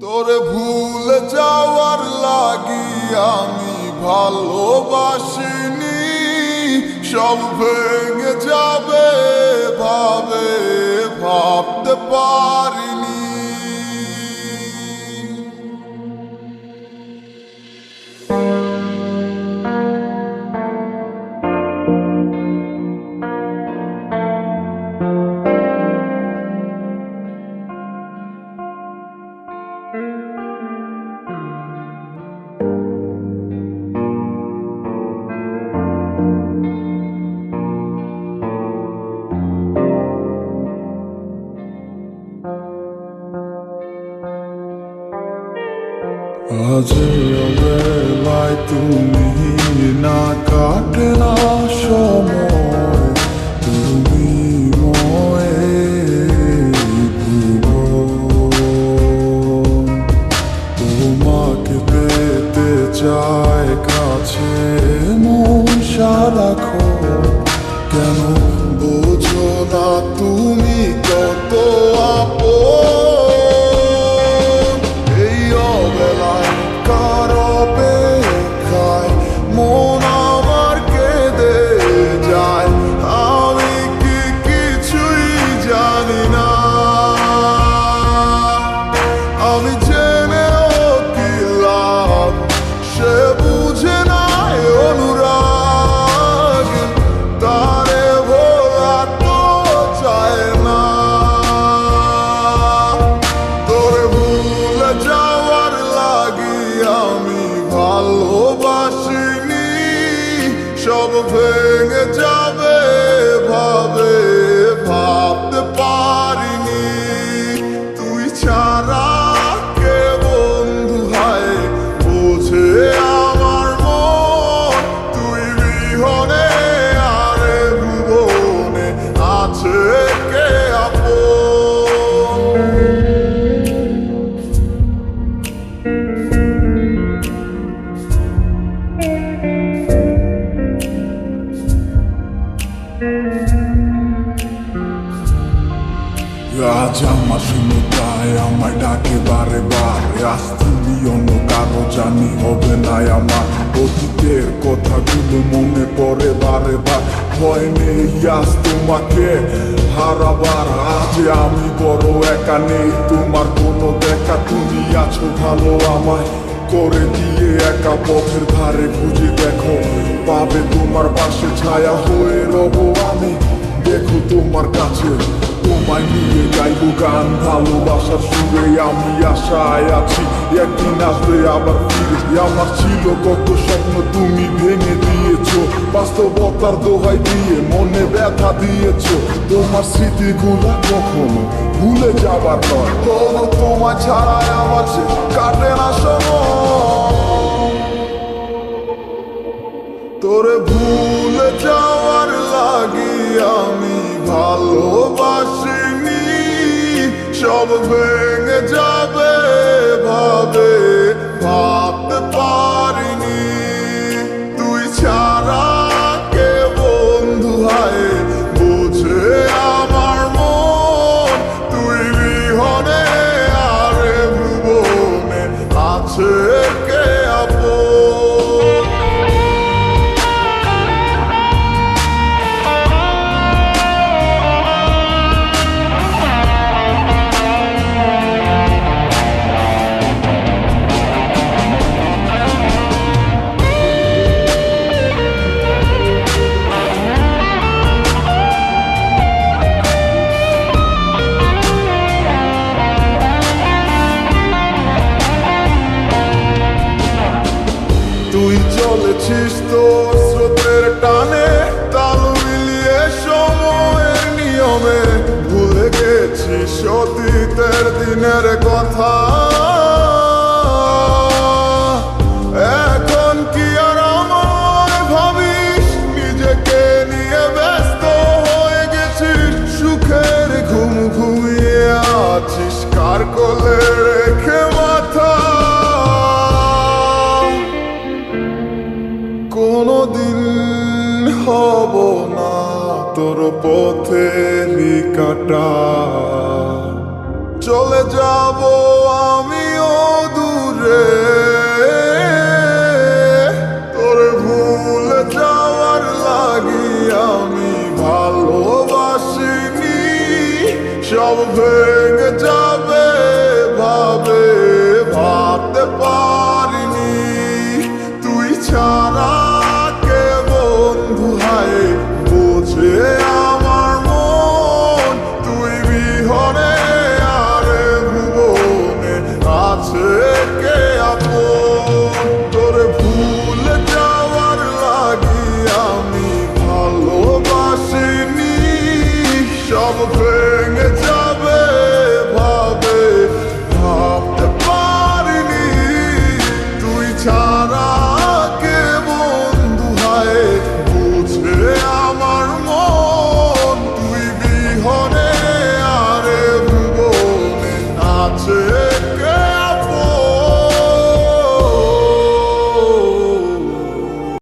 তোরে ভুলে যাওয়ার লাগি আমি ভালোবাসিনি, সব ভেঙে যাবে ভাবতে পারিনি। আজ বেলায় তুমি না কাটে না সময়, তুমি তোমাকে পেতে চায় কাছে মন সারাক্ষণ। কেন বোঝো না তুমি কত আপন? মন আমার কেঁদে যায়, আমি কি কিছুই জানি না। আমি জেনেও কি লাভ, সে বুঝে নাই অনুরাগ, তারে ভোলা তো চায় না। তোরে ভুলে যাওয়ার লাগি আমি ভালোবাসিনি, সব ভেঙে যাবে ভাবতে পারিনি। তুই ছাড়া কে বন্ধু হায় বোঝে আমার মন, তুই বিহনে আরে ভুবনে আছে কে আপন? আজ আমার শুনতায় আমায় ডাকে বারে বারে, আজ তুমি অন্য কারো জানি হবে না আমার। অতীতের কথাগুলো মনে পড়ে বারে বার, ভয় নেই আজ তোমাকে হারাবার। আজ আমি বড় একা, নেই তোমার কোনো দেখা, তুমি আছো ভালো আমায় করে দিয়ে একা। পথের ধারে খুঁজে দেখো, পাবে তোমার পাশে ছায়া হয়ে রব আমি। দেখো তোমার কাছে তোমায় নিয়ে গাইবো গান, ভালোবাসার সুরে আমি আশায় আছি একদিন আসবে আবার ফিরে। আমার ছিল কত স্বপ্ন তুমি ভেঙে দিয়েছো, বাস্তবতার দোহাই দিয়ে মনে ব্যথা দিয়েছো। তোমার স্মৃতিগুলা কখনো ভুলে যাবার নয়, তবু তোমার ছাড়াই আমার কাটে না সময়। তোরে ভুলে যাওয়ার লাগি আমি ভালোবাসিনি, সব ভেঙে যাবে ভাবতে পারিনি। তুই ছাড়া কে বন্ধু হায় বোঝে আমার মন, তুই বিহনে আরে ভুবনে আছে কে আপন? তুই চলেছিস তোর স্রোতের টানে, তাল মিলিয়ে সময়ের নিয়মে, ভুলে গেছিস অতীতের দিনের কথা। এখন কি আর আমায় ভাবিস, নিজেকে নিয়ে ব্যস্ত হয়ে গেছিস, সুখের ঘুম ঘুমিয়ে আছিস কার কোলে রেখে মাথা। কোনদিন হব না তোর পথে কাটা, চলে যা যাব আমিও দূরে, তোরে ভুলে যাওয়ার লাগি আমি ভালোবাসিনি। সব ভেঙে যাবে ভাবে ভাবতে পারিনি, তুই ছাড়া কে বন্ধু হায় বোঝে আমার মন, তুই বিহনে আরে ভুবনে আছে কে আপন। তোরে ভুলে যাওয়ার লাগি আমি ভালোবাসিনি, সব ভেঙে যাবে ভাবে ভাবতে পারিনি, তুই ছাড়া কে বন্ধু হায় বুঝে আমার মন, তুই বিহনে আরে ভুবনে আছে